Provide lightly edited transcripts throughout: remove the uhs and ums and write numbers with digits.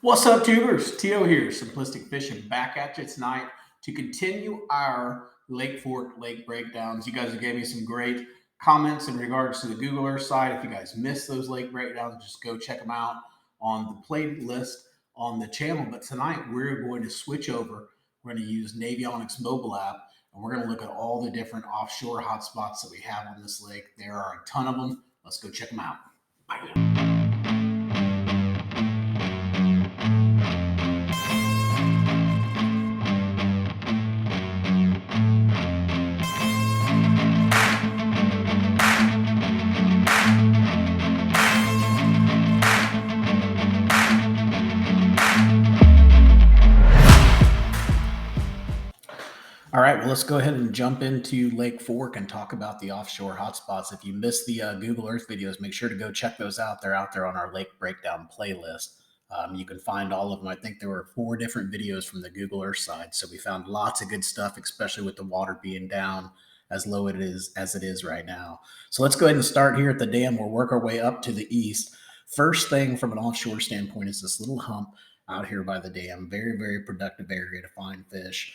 What's up, tubers? Tio here, Simplistic Fishing, back at you tonight to continue our Lake Fork lake breakdowns. You guys have gave me some great comments in regards to the Google Earth side. If you guys missed those lake breakdowns, just go check them out on the playlist on the channel. But tonight we're going to switch over. We're going to use Navionics mobile app, and we're going to look at all the different offshore hotspots that we have on this lake. There are a ton of them. Let's go check them out. Bye. All right, well, let's go ahead and jump into Lake Fork and talk about the offshore hotspots. If you missed the Google Earth videos, make sure to go check those out. They're out there on our lake breakdown playlist. You can find all of them. I think there were 4 different videos from the Google Earth side. So we found lots of good stuff, especially with the water being down as low as it is right now. So let's go ahead and start here at the dam. We'll work our way up to the east. First thing from an offshore standpoint is this little hump out here by the dam. Very, very productive area to find fish.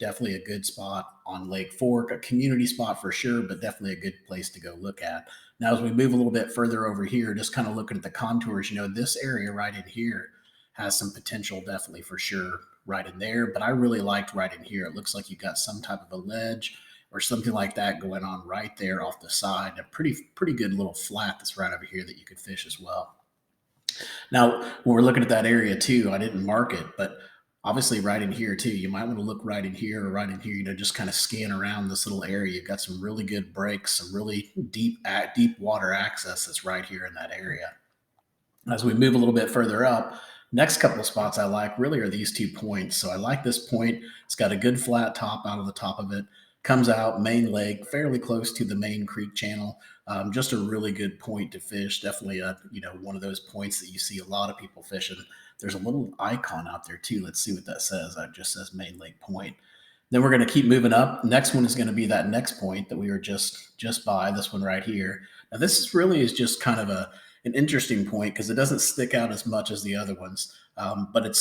Definitely a good spot on Lake Fork, a community spot for sure, but definitely a good place to go look at. Now, as we move a little bit further over here, just kind of looking at the contours, this area right in here has some potential definitely for sure right in there, but I really liked right in here. It looks like you've got some type of a ledge or something like that going on right there off the side. A pretty good little flat that's right over here that you could fish as well. Now, when we're looking at that area too, I didn't mark it, but obviously right in here too, you might want to look right in here or right in here, just kind of scan around this little area. You've got some really good breaks, some really deep water access that's right here in that area. As we move a little bit further up, next couple of spots I like really are these 2 points. So I like this point. It's got a good flat top out of the top of it. Comes out main lake, fairly close to the main creek channel. Just a really good point to fish. Definitely one of those points that you see a lot of people fishing. There's a little icon out there too. Let's see what that says. It just says main lake point. Then we're going to keep moving up. Next one is going to be that next point that we were just by, this one right here. Now this is just kind of an interesting point because it doesn't stick out as much as the other ones, but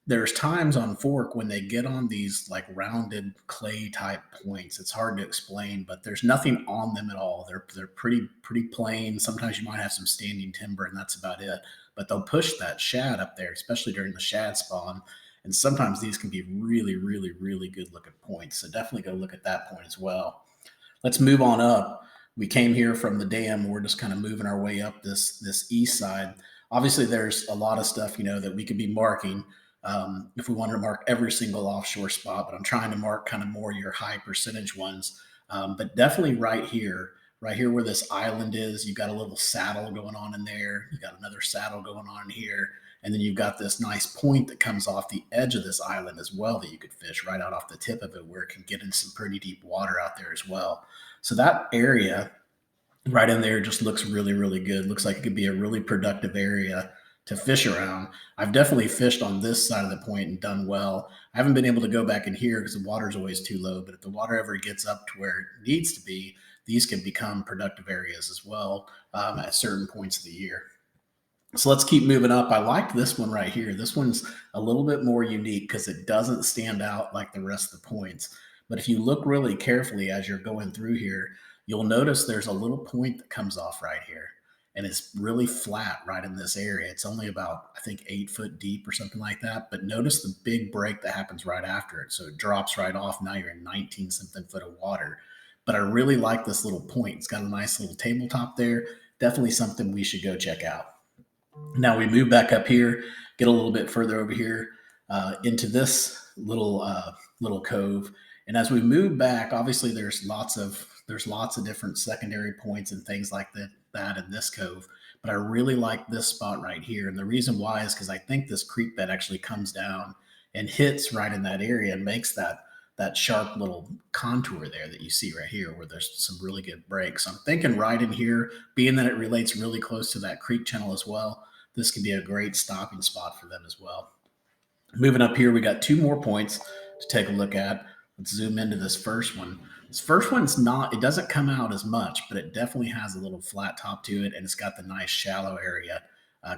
there's times on Fork when they get on these like rounded clay type points. It's hard to explain, but there's nothing on them at all. They're pretty plain. Sometimes you might have some standing timber, and that's about it. But they'll push that shad up there, especially during the shad spawn. And sometimes these can be really, really, really good looking points. So definitely go look at that point as well. Let's move on up. We came here from the dam. We're just kind of moving our way up this east side. Obviously, there's a lot of stuff, that we could be marking. If we wanted to mark every single offshore spot, but I'm trying to mark kind of more your high percentage ones. But definitely right here where this island is, you've got a little saddle going on in there. You got another saddle going on here. And then you've got this nice point that comes off the edge of this island as well that you could fish right out off the tip of it, where it can get in some pretty deep water out there as well. So that area right in there just looks really, really good. Looks like it could be a really productive area to fish around. I've definitely fished on this side of the point and done well. I haven't been able to go back in here because the water's always too low, but if the water ever gets up to where it needs to be, these can become productive areas as well at certain points of the year. So let's keep moving up. I like this one right here. This one's a little bit more unique because it doesn't stand out like the rest of the points. But if you look really carefully as you're going through here, you'll notice there's a little point that comes off right here. And it's really flat right in this area. It's only about, I think, 8 foot deep or something like that. But notice the big break that happens right after it. So it drops right off. Now you're in 19 something foot of water. But I really like this little point. It's got a nice little tabletop there. Definitely something we should go check out. Now we move back up here, get a little bit further over here into this little cove. And as we move back, obviously there's lots of different secondary points and things like that in this cove. But I really like this spot right here. And the reason why is because I think this creek bed actually comes down and hits right in that area and makes that sharp little contour there that you see right here where there's some really good breaks. I'm thinking right in here, being that it relates really close to that creek channel as well, this could be a great stopping spot for them as well. Moving up here, we got 2 more points to take a look at. Let's zoom into this first one. This first one's it doesn't come out as much, but it definitely has a little flat top to it, and it's got the nice shallow area.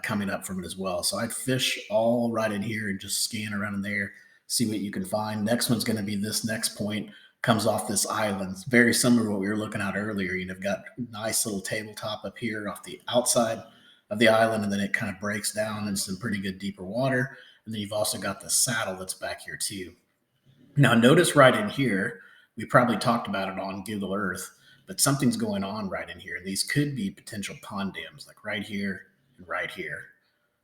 coming up from it as well. So I'd fish all right in here and just scan around in there, see what you can find. Next one's going to be this next point, comes off this island. It's very similar to what we were looking at earlier. You've got nice little tabletop up here off the outside of the island, and then it kind of breaks down into some pretty good deeper water. And then you've also got the saddle that's back here too. Now, notice right in here, we probably talked about it on Google Earth, but something's going on right in here. These could be potential pond dams, like right here and right here.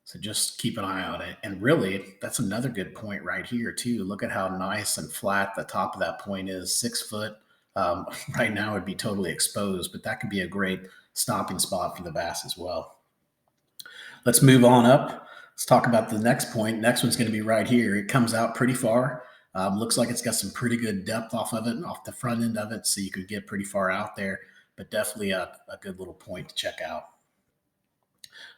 So just keep an eye on it. And really, that's another good point right here, too. Look at how nice and flat the top of that point is, 6 foot. Right now, it'd be totally exposed, but that could be a great stopping spot for the bass as well. Let's move on up. Let's talk about the next point. Next one's going to be right here. It comes out pretty far. Looks like it's got some pretty good depth off of it, off the front end of it, so you could get pretty far out there, but definitely a good little point to check out.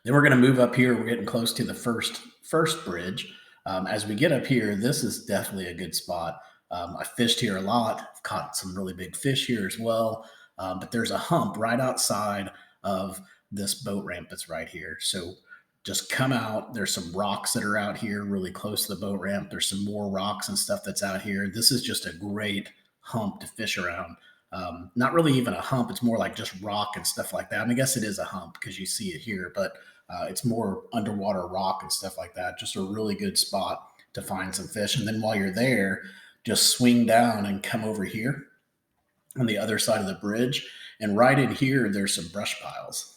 Then we're going to move up here. We're getting close to the first bridge. As we get up here, this is definitely a good spot. I fished here a lot. I've caught some really big fish here as well. But there's a hump right outside of this boat ramp that's right here. So just come out. There's some rocks that are out here really close to the boat ramp. There's some more rocks and stuff that's out here. This is just a great hump to fish around. Not really even a hump. It's more like just rock and stuff like that. I mean, I guess it is a hump because you see it here, but it's more underwater rock and stuff like that. Just a really good spot to find some fish. And then while you're there, just swing down and come over here on the other side of the bridge. And right in here, there's some brush piles.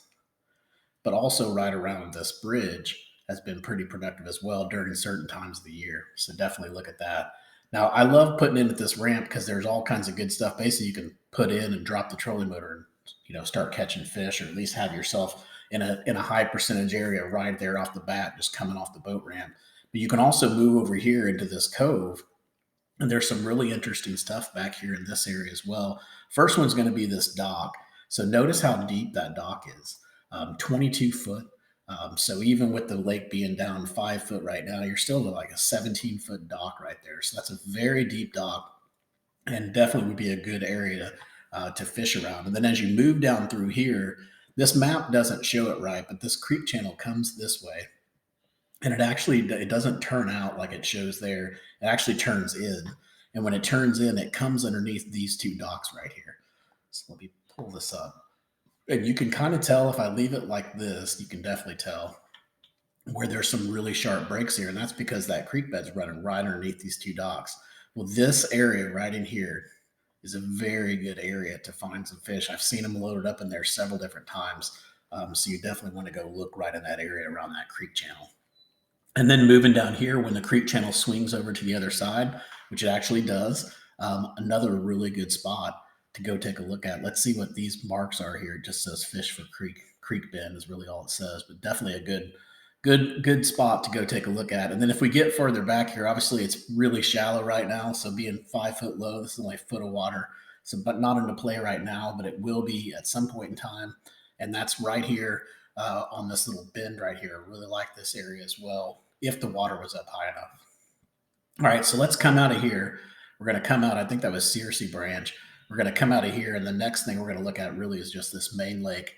But also right around this bridge has been pretty productive as well during certain times of the year. So definitely look at that. Now, I love putting in at this ramp because there's all kinds of good stuff. Basically, you can put in and drop the trolling motor and start catching fish, or at least have yourself in a high percentage area right there off the bat, just coming off the boat ramp. But you can also move over here into this cove, and there's some really interesting stuff back here in this area as well. First one's going to be this dock. So notice how deep that dock is, 22 foot. So even with the lake being down 5 foot right now, you're still like a 17-foot dock right there. So that's a very deep dock, and definitely would be a good area to fish around. And then as you move down through here, this map doesn't show it right, but this creek channel comes this way, and it doesn't turn out like it shows there. It actually turns in, and when it turns in, it comes underneath these two docks right here. So let me pull this up. And you can kind of tell if I leave it like this, you can definitely tell where there's some really sharp breaks here. And that's because that creek bed's running right underneath these two docks. Well, this area right in here is a very good area to find some fish. I've seen them loaded up in there several different times. So you definitely want to go look right in that area around that creek channel. And then moving down here, when the creek channel swings over to the other side, which it actually does, another really good spot to go take a look at. Let's see what these marks are here. It just says fish for creek bend is really all it says, but definitely a good spot to go take a look at. And then if we get further back here, obviously it's really shallow right now. So being 5 foot low, this is only a foot of water. So, but not into play right now, but it will be at some point in time. And that's right here on this little bend right here. I really like this area as well, if the water was up high enough. All right, so let's come out of here. We're going to come out, I think that was Searcy Branch. We're going to come out of here, and the next thing we're going to look at really is just this main lake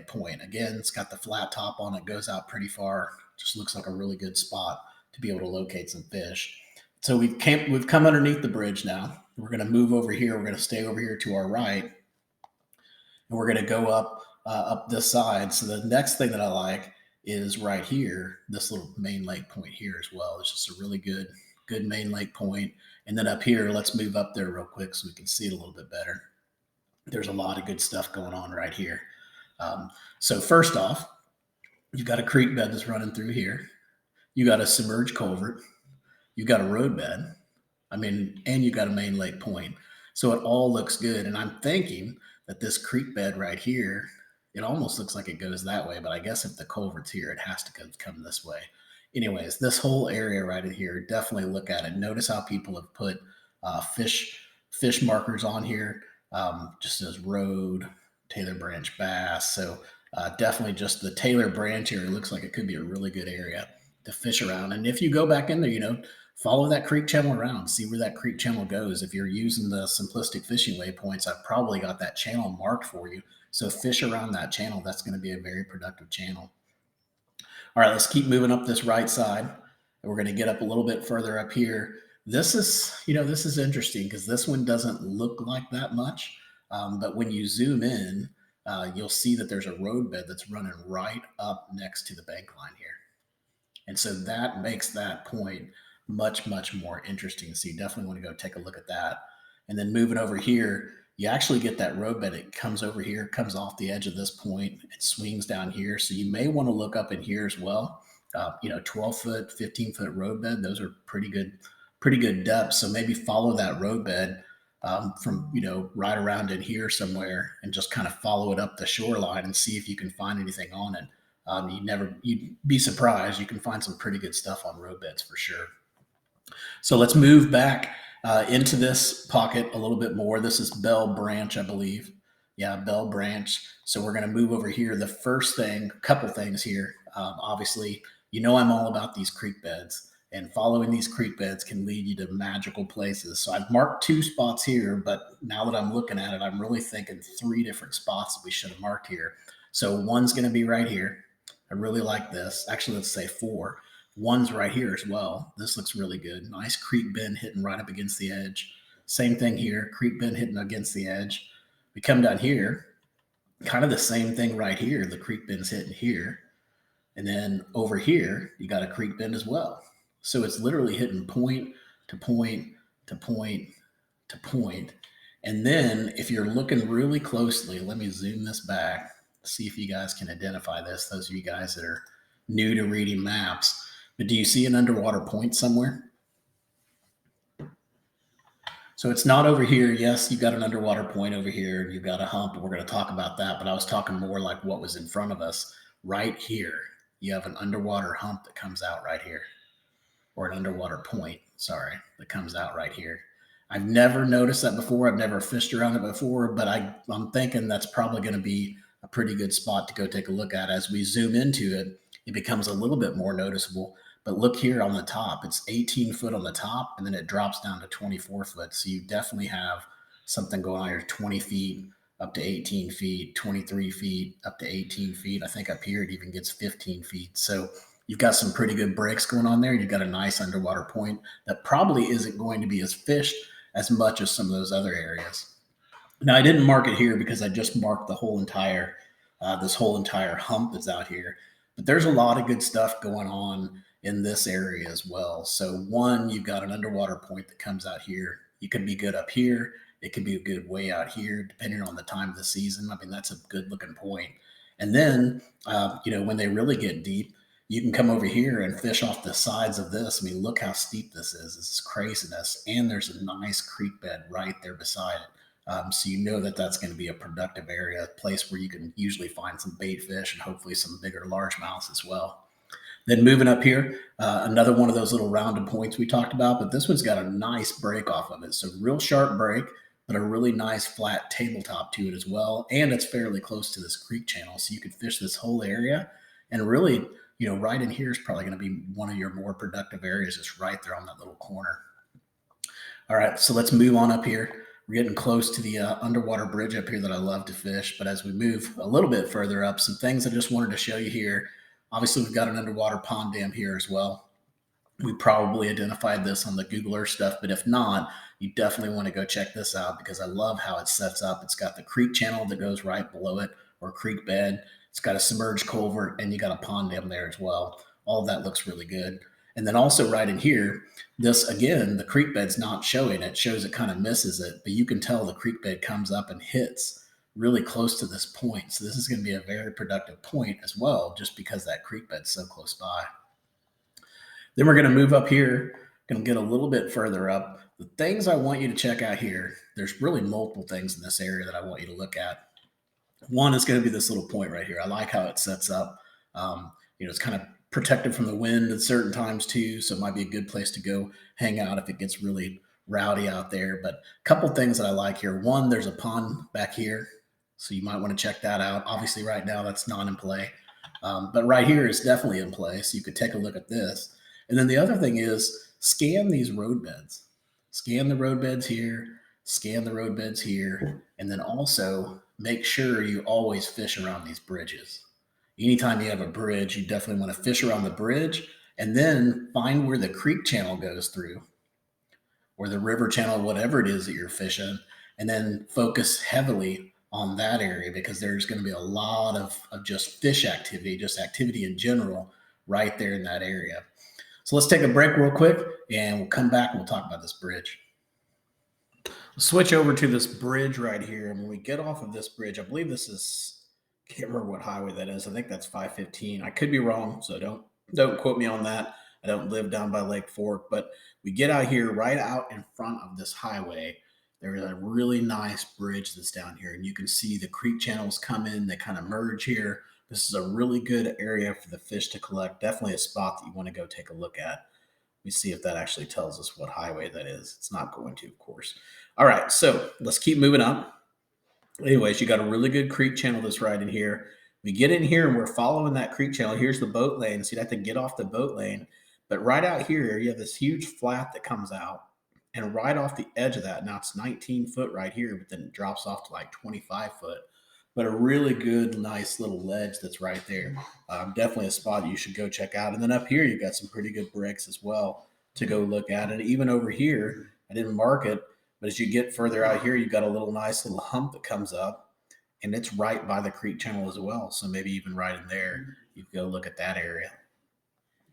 point. Again, it's got the flat top on it, goes out pretty far. Just looks like a really good spot to be able to locate some fish. So we've come underneath the bridge now. We're going to move over here. We're going to stay over here to our right, and we're going to go up this side. So the next thing that I like is right here, this little main lake point here as well. It's just a really good main lake point. And then up here, let's move up there real quick so we can see it a little bit better. There's a lot of good stuff going on right here. So first off, you've got a creek bed that's running through here. You got a submerged culvert. You got a road bed. And you got a main lake point. So it all looks good. And I'm thinking that this creek bed right here, it almost looks like it goes that way, but I guess if the culvert's here, it has to come this way. Anyways, this whole area right in here, definitely look at it. Notice how people have put fish markers on here, just as road, Taylor Branch bass. So definitely just the Taylor Branch area looks like it could be a really good area to fish around. And if you go back in there, follow that creek channel around, see where that creek channel goes. If you're using the simplistic fishing waypoints, I've probably got that channel marked for you. So fish around that channel. That's going to be a very productive channel. All right, let's keep moving up this right side. And we're going to get up a little bit further up here. This is, this is interesting because this one doesn't look like that much. But when you zoom in, you'll see that there's a roadbed that's running right up next to the bank line here. And so that makes that point much, much more interesting. So you definitely want to go take a look at that. And then moving over here, you actually get that roadbed. It comes over here, comes off the edge of this point, it swings down here. So you may want to look up in here as well. 12 foot, 15-foot roadbed, those are pretty good depths. So maybe follow that roadbed from, right around in here somewhere and just kind of follow it up the shoreline and see if you can find anything on it. You'd be surprised. You can find some pretty good stuff on roadbeds for sure. So let's move back into this pocket a little bit more. This is Bell Branch, I believe. Yeah, Bell Branch. So we're going to move over here. The first thing, couple things here. Obviously, I'm all about these creek beds, and following these creek beds can lead you to magical places. So I've marked 2 spots here, but now that I'm looking at it, I'm really thinking 3 different spots that we should have marked here. So one's going to be right here. I really like this. Actually, let's say 4. One's right here as well. This looks really good. Nice creek bend hitting right up against the edge. Same thing here, creek bend hitting against the edge. We come down here, kind of the same thing right here. The creek bend's hitting here. And then over here, you got a creek bend as well. So it's literally hitting point to point to point to point. And then if you're looking really closely, let me zoom this back, see if you guys can identify this, those of you guys that are new to reading maps. But do you see an underwater point somewhere? So it's not over here. Yes, you've got an underwater point over here. You've got a hump. We're going to talk about that. But I was talking more like what was in front of us right here. You have an underwater hump that comes out right here, or an underwater point, sorry, that comes out right here. I've never noticed that before. I've never fished around it before, but I'm thinking that's probably going to be a pretty good spot to go take a look at. As we zoom into it, it becomes a little bit more noticeable. But look here on the top, it's 18 foot on the top, and then it drops down to 24 foot. So you definitely have something going on here, 20 feet up to 18 feet, 23 feet up to 18 feet. I think up here it even gets 15 feet. So you've got some pretty good breaks going on there. You've got a nice underwater point that probably isn't going to be as fished as much as some of those other areas. Now I didn't mark it here because I just marked the whole entire this whole entire hump that's out here. But there's a lot of good stuff going on in this area as well. So one, you've got an underwater point that comes out here. You could be good up here. It could be a good way out here, depending on the time of the season. I mean, that's a good looking point. And then, when they really get deep, you can come over here and fish off the sides of this. I mean, look how steep this is. This is craziness. And there's a nice creek bed right there beside it. So that's going to be a productive area, a place where you can usually find some bait fish and hopefully some bigger largemouths as well. Then moving up here, another one of those little rounded points we talked about, but this one's got a nice break off of it. So real sharp break, but a really nice flat tabletop to it as well. And it's fairly close to this creek channel. So you could fish this whole area, and really, right in here is probably going to be one of your more productive areas. It's right there on that little corner. All right, so let's move on up here. We're getting close to the underwater bridge up here that I love to fish. But as we move a little bit further up, some things I just wanted to show you here. Obviously, we've got an underwater pond dam here as well. We probably identified this on the Google Earth stuff, but if not, you definitely want to go check this out because I love how it sets up. It's got the creek channel that goes right below it, or creek bed. It's got a submerged culvert, and you got a pond dam there as well. All of that looks really good. And then also right in here, this again, the creek bed's not showing it, shows it kind of misses it, but you can tell the creek bed comes up and hits really close to this point. So this is going to be a very productive point as well, just because that creek bed's so close by. Then we're going to move up here, going to get a little bit further up. The things I want you to check out here, there's really multiple things in this area that I want you to look at. One is going to be this little point right here. I like how it sets up. It's kind of protected from the wind at certain times too, so it might be a good place to go hang out if it gets really rowdy out there. But a couple things that I like here. One, there's a pond back here, so you might want to check that out. Obviously, right now that's not in play, but right here is definitely in play, so you could take a look at this. And then the other thing is scan these road beds. Scan the road beds here, scan the road beds here, and then also make sure you always fish around these bridges. Anytime you have a bridge, you definitely want to fish around the bridge and then find where the creek channel goes through or the river channel, whatever it is that you're fishing, and then focus heavily on that area because there's going to be a lot of just fish activity, just activity in general, right there in that area. So let's take a break real quick and we'll come back and we'll talk about this bridge. Switch over to this bridge right here. And when we get off of this bridge, I believe this is, can't remember what highway that is. I think that's 515. I could be wrong, so don't quote me on that. I don't live down by Lake Fork, but we get out here right out in front of this highway. There is a really nice bridge that's down here, and you can see the creek channels come in, they kind of merge here. This is a really good area for the fish to collect. Definitely a spot that you want to go take a look at. Let me see if that actually tells us what highway that is. It's not going to, of course. All right, so let's keep moving up. Anyways, you got a really good creek channel that's right in here. We get in here and we're following that creek channel. Here's the boat lane, so you'd have to get off the boat lane. But right out here, you have this huge flat that comes out. And right off the edge of that, now it's 19 foot right here, but then it drops off to like 25 foot. But a really good, nice little ledge that's right there. Definitely a spot you should go check out. And then up here, you've got some pretty good breaks as well to go look at. And even over here, I didn't mark it, but as you get further out here, you've got a little nice little hump that comes up, and it's right by the creek channel as well. So maybe even right in there, you can go look at that area.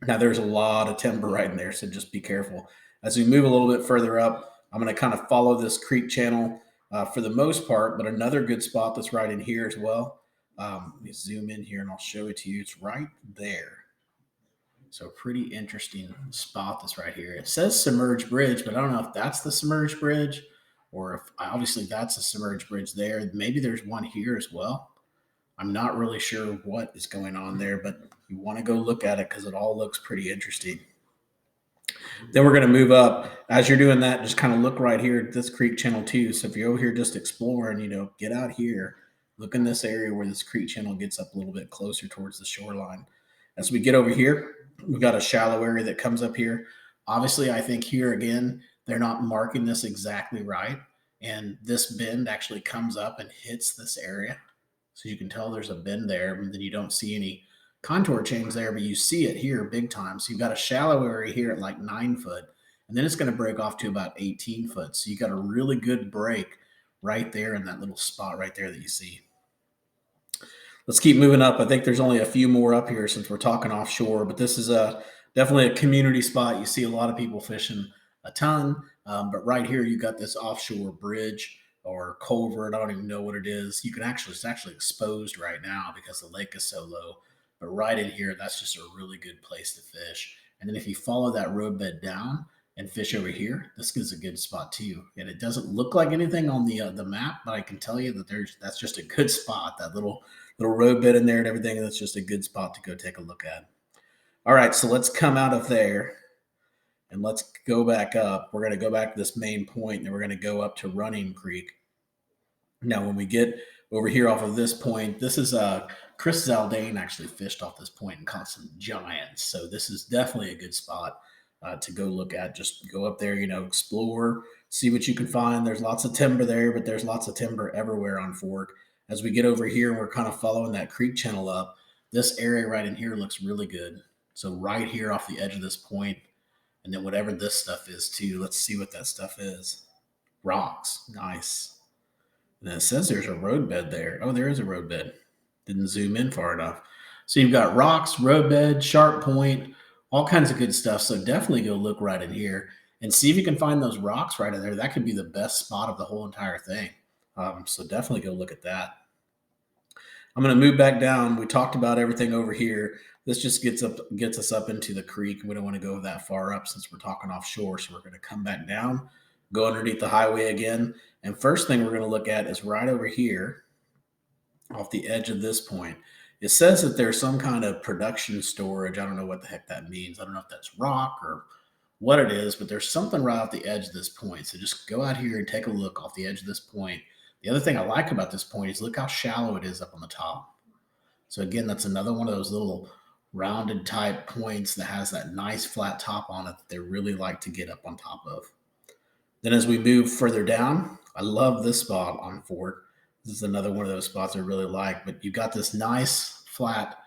Now, there's a lot of timber right in there, so just be careful. As we move a little bit further up, I'm going to kind of follow this creek channel for the most part, but another good spot that's right in here as well. Let me zoom in here and I'll show it to you. It's right there. So pretty interesting spot that's right here. It says submerged bridge, but I don't know if that's the submerged bridge or if obviously that's a submerged bridge there. Maybe there's one here as well. I'm not really sure what is going on there, but you want to go look at it because it all looks pretty interesting. Then we're going to move up. As you're doing that, just kind of look right here at this creek channel too. So if you're over here just exploring, get out here, look in this area where this creek channel gets up a little bit closer towards the shoreline. As we get over here, we've got a shallow area that comes up here. Obviously, I think here again, they're not marking this exactly right. And this bend actually comes up and hits this area. So you can tell there's a bend there, and then you don't see any contour change there, but you see it here big time. So you've got a shallow area here at like 9 foot, and then it's going to break off to about 18 foot. So you got a really good break right there in that little spot right there that you see. Let's keep moving up. I think there's only a few more up here since we're talking offshore, but this is definitely a community spot. You see a lot of people fishing a ton, but right here you got this offshore bridge or culvert. I don't even know what it is. It's actually exposed right now because the lake is so low. But right in here, that's just a really good place to fish. And then if you follow that roadbed down and fish over here, this is a good spot too. And it doesn't look like anything on the map, but I can tell you that that's just a good spot. That little roadbed in there and everything. That's just a good spot to go take a look at. All right, so let's come out of there and let's go back up. We're going to go back to this main point, and then we're going to go up to Running Creek. Now, when we get over here off of this point, this is Chris Zaldane actually fished off this point and caught some giants. So this is definitely a good spot to go look at. Just go up there, explore, see what you can find. There's lots of timber there, but there's lots of timber everywhere on Fork. As we get over here, we're kind of following that creek channel up. This area right in here looks really good. So right here off the edge of this point, and then whatever this stuff is too, let's see what that stuff is. Rocks, nice. And it says there's a roadbed there. Oh, there is a roadbed. Didn't zoom in far enough. So you've got rocks, roadbed, sharp point, all kinds of good stuff. So definitely go look right in here and see if you can find those rocks right in there. That could be the best spot of the whole entire thing. So definitely go look at that. I'm going to move back down. We talked about everything over here. This just gets us up into the creek. We don't want to go that far up since we're talking offshore. So we're going to come back down, go underneath the highway again. And first thing we're going to look at is right over here off the edge of this point. It says that there's some kind of production storage. I don't know what the heck that means. I don't know if that's rock or what it is, but there's something right off the edge of this point. So just go out here and take a look off the edge of this point. The other thing I like about this point is look how shallow it is up on the top. So again, that's another one of those little rounded type points that has that nice flat top on it that they really like to get up on top of. Then as we move further down, I love this spot on Fork. This is another one of those spots I really like, but you've got this nice flat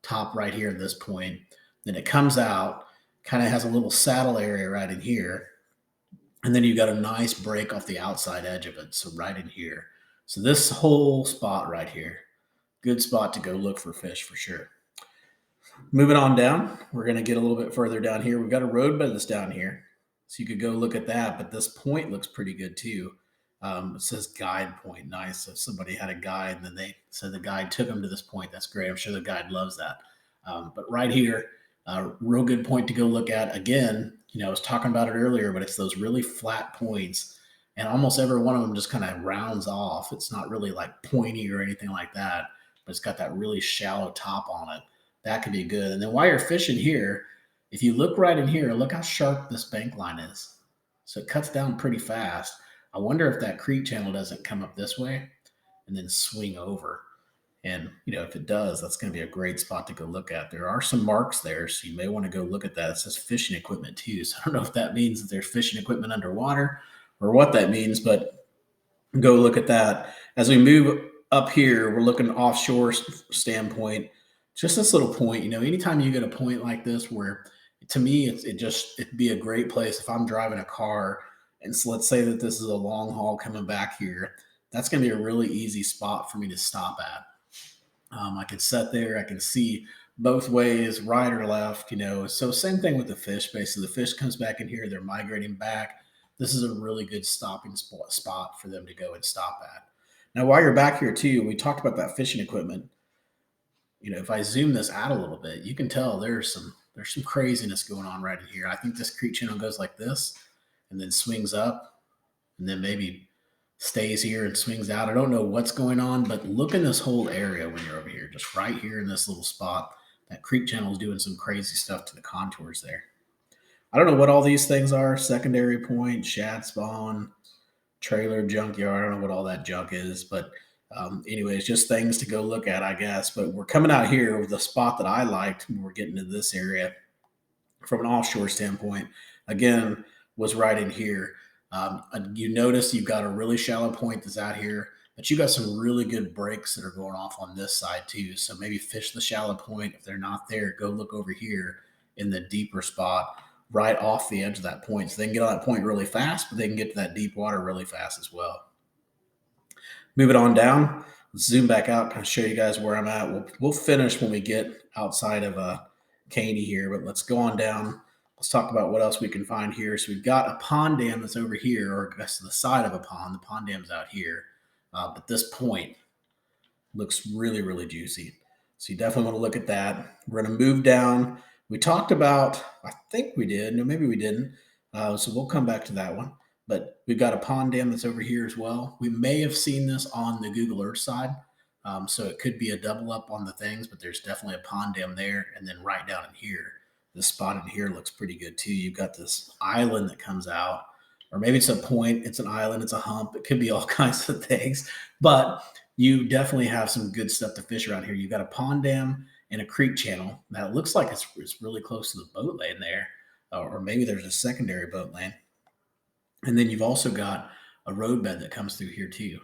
top right here at this point. Then it comes out, kind of has a little saddle area right in here. And then you got a nice break off the outside edge of it. So right in here. So this whole spot right here, good spot to go look for fish for sure. Moving on down, we're going to get a little bit further down here. We've got a roadbed that's down here. So you could go look at that, but this point looks pretty good too. It says guide point. Nice. So somebody had a guide and then they said the guide took them to this point. That's great. I'm sure the guide loves that. But right here, real good point to go look at. Again, I was talking about it earlier, but it's those really flat points. And almost every one of them just kind of rounds off. It's not really like pointy or anything like that, but it's got that really shallow top on it. That could be good. And then while you're fishing here, if you look right in here, look how sharp this bank line is. So it cuts down pretty fast. I wonder if that creek channel doesn't come up this way and then swing over. And if it does, that's going to be a great spot to go look at. There are some marks there, so you may want to go look at that. It says fishing equipment too. So I don't know if that means that there's fishing equipment underwater or what that means, but go look at that. As we move up here, we're looking offshore standpoint. Just this little point, anytime you get a point like this, where to me it'd be a great place if I'm driving a car, and so let's say that this is a long haul coming back here. That's going to be a really easy spot for me to stop at. I can sit there, I can see both ways, right or left. So same thing with the fish. Basically, the fish comes back in here, they're migrating back. This is a really good stopping spot for them to go and stop at. Now, while you're back here too, we talked about that fishing equipment. If I zoom this out a little bit, you can tell there's some craziness going on right in here. I think this creek channel goes like this and then swings up and then maybe stays here and swings out. I don't know what's going on, but look in this whole area when you're over here, just right here in this little spot. That creek channel is doing some crazy stuff to the contours there. I don't know what all these things are. Secondary point, shad spawn, trailer junkyard. I don't know what all that junk is, but anyways, just things to go look at, I guess. But we're coming out here with the spot that I liked when we're getting to this area from an offshore standpoint. Again, was right in here. You notice you've got a really shallow point that's out here, but you got some really good breaks that are going off on this side too. So maybe fish the shallow point. If they're not there, go look over here in the deeper spot right off the edge of that point. So they can get on that point really fast, but they can get to that deep water really fast as well. Moving on down, let's zoom back out, kind of show you guys where I'm at. We'll finish when we get outside of Caney here, but let's go on down. Let's talk about what else we can find here. So we've got a pond dam that's over here, or I guess the side of a pond. The pond dam's out here, but this point looks really, really juicy. So you definitely want to look at that. We're going to move down. We talked about, I think we did, no, maybe we didn't. So we'll come back to that one. But we've got a pond dam that's over here as well. We may have seen this on the Google Earth side. So it could be a double up on the things, but there's definitely a pond dam there. And then right down in here, this spot in here looks pretty good too. You've got this island that comes out, or maybe it's a point, it's an island, it's a hump. It could be all kinds of things, but you definitely have some good stuff to fish around here. You've got a pond dam and a creek channel. Now it looks like it's really close to the boat lane there, or maybe there's a secondary boat lane. And then you've also got a roadbed that comes through here too.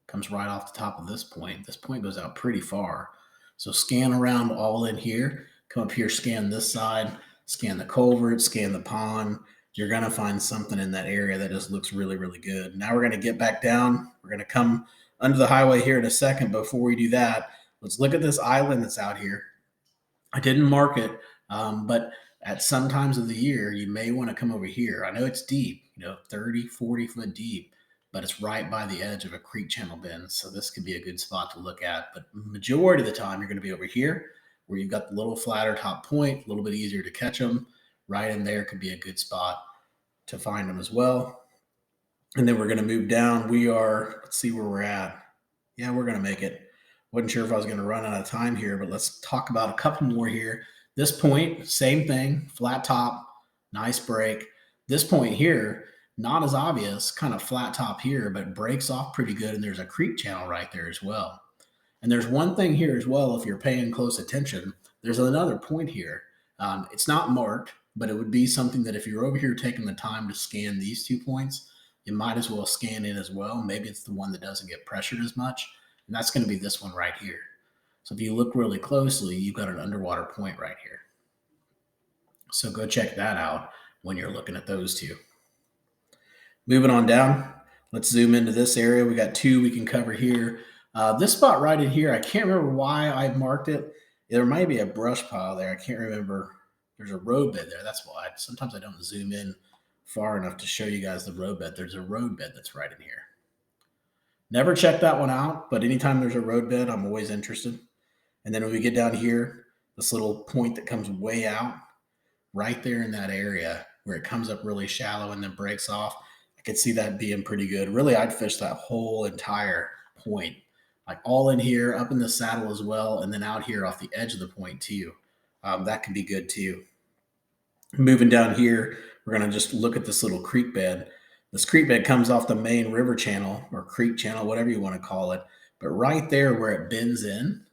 Comes right off the top of this point. This point goes out pretty far. So scan around all in here. Come up here, scan this side, scan the culvert, scan the pond. You're going to find something in that area that just looks really, really good. Now we're going to get back down. We're going to come under the highway here in a second. Before we do that, let's look at this island that's out here. I didn't mark it, but at some times of the year, you may want to come over here. I know it's deep, 30, 40 foot deep, but it's right by the edge of a creek channel bend. So this could be a good spot to look at. But majority of the time, you're going to be over here where you've got the little flatter top point, a little bit easier to catch them. Right in there could be a good spot to find them as well. And then we're going to move down. Let's see where we're at. Yeah, we're going to make it. Wasn't sure if I was going to run out of time here, but let's talk about a couple more here. This point, same thing, flat top, nice break. This point here, not as obvious, kind of flat top here, but breaks off pretty good. And there's a creek channel right there as well. And there's one thing here as well, if you're paying close attention, there's another point here. It's not marked, but it would be something that if you're over here taking the time to scan these 2 points, you might as well scan it as well. Maybe it's the one that doesn't get pressured as much. And that's going to be this one right here. So if you look really closely, you've got an underwater point right here. So go check that out when you're looking at those two. Moving on down, let's zoom into this area. We got two we can cover here. This spot right in here, I can't remember why I marked it. There might be a brush pile there. I can't remember. There's a road bed there. That's why. Sometimes I don't zoom in far enough to show you guys the road bed. There's a road bed that's right in here. Never checked that one out, but anytime there's a road bed, I'm always interested. And then when we get down here, this little point that comes way out, right there in that area where it comes up really shallow and then breaks off, I could see that being pretty good. Really, I'd fish that whole entire point, like all in here, up in the saddle as well, and then out here off the edge of the point too. That could be good too. Moving down here, we're going to just look at this little creek bed. This creek bed comes off the main river channel or creek channel, whatever you want to call it. But right there where it bends in,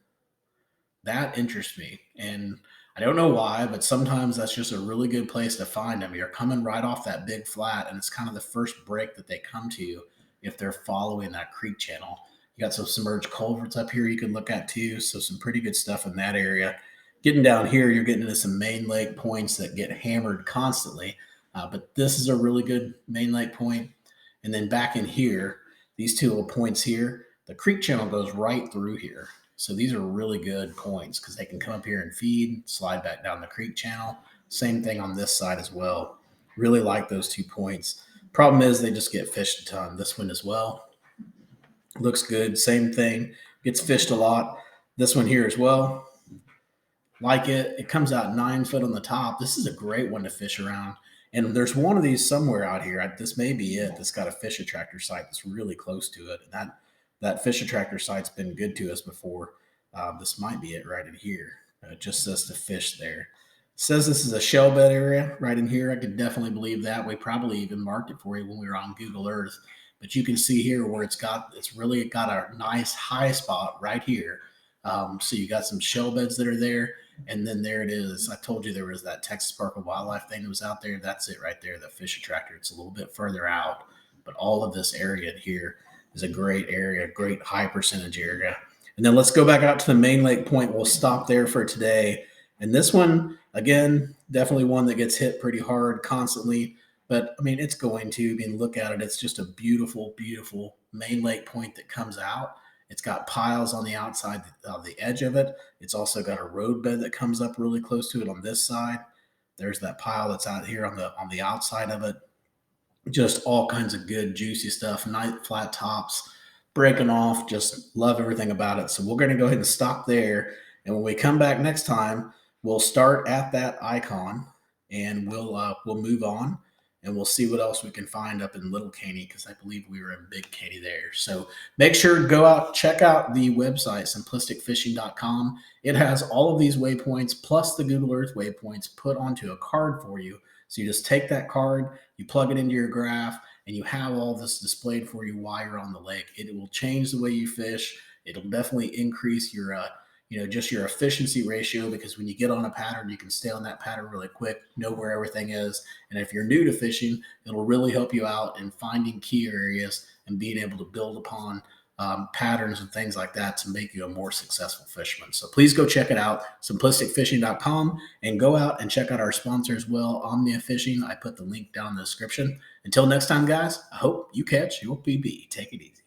that interests me. And I don't know why, but sometimes that's just a really good place to find them. You're coming right off that big flat, and it's kind of the first break that they come to if they're following that creek channel. You got some submerged culverts up here you can look at too. So some pretty good stuff in that area. Getting down here, you're getting into some main lake points that get hammered constantly. But this is a really good main lake point. And then back in here, these two little points here, the creek channel goes right through here. So these are really good points because they can come up here and feed, slide back down the creek channel. Same thing on this side as well. Really like those 2 points. Problem is they just get fished a ton. This one as well. Looks good. Same thing. Gets fished a lot. This one here as well. Like it. It comes out 9 foot on the top. This is a great one to fish around. And there's one of these somewhere out here. This may be it. That's got a fish attractor site that's really close to it. And that fish attractor site's been good to us before. This might be it right in here. It just says to fish there. It says this is a shell bed area right in here. I could definitely believe that. We probably even marked it for you when we were on Google Earth. But you can see here where it's really got a nice high spot right here. So you got some shell beds that are there. And then there it is. I told you there was that Texas Park and Wildlife thing that was out there. That's it right there, the fish attractor. It's a little bit further out. But all of this area here is a great area, great high percentage area. And then let's go back out to the main lake point. We'll stop there for today. And this one, again, definitely one that gets hit pretty hard constantly. But I mean, it's going to. I mean, look at it. It's just a beautiful, beautiful main lake point that comes out. It's got piles on the outside of the edge of it. It's also got a road bed that comes up really close to it on this side. There's that pile that's out here on the outside of it. Just all kinds of good, juicy stuff. Nice flat tops, breaking off. Just love everything about it. So we're going to go ahead and stop there. And when we come back next time, we'll start at that icon and we'll move on and we'll see what else we can find up in Little Caney because I believe we were in Big Caney there. So make sure to go out, check out the website, simplisticfishing.com. It has all of these waypoints plus the Google Earth waypoints put onto a card for you. So you just take that card, you plug it into your graph, and you have all this displayed for you while you're on the lake. It will change the way you fish. It'll definitely increase your just your efficiency ratio because when you get on a pattern, you can stay on that pattern really quick, know where everything is. And if you're new to fishing, it'll really help you out in finding key areas and being able to build upon patterns and things like that to make you a more successful fisherman. So please go check it out, simplisticfishing.com, and go out and check out our sponsor as well, Omnia Fishing. I put the link down in the description. Until next time, guys, I hope you catch your PB. Take it easy.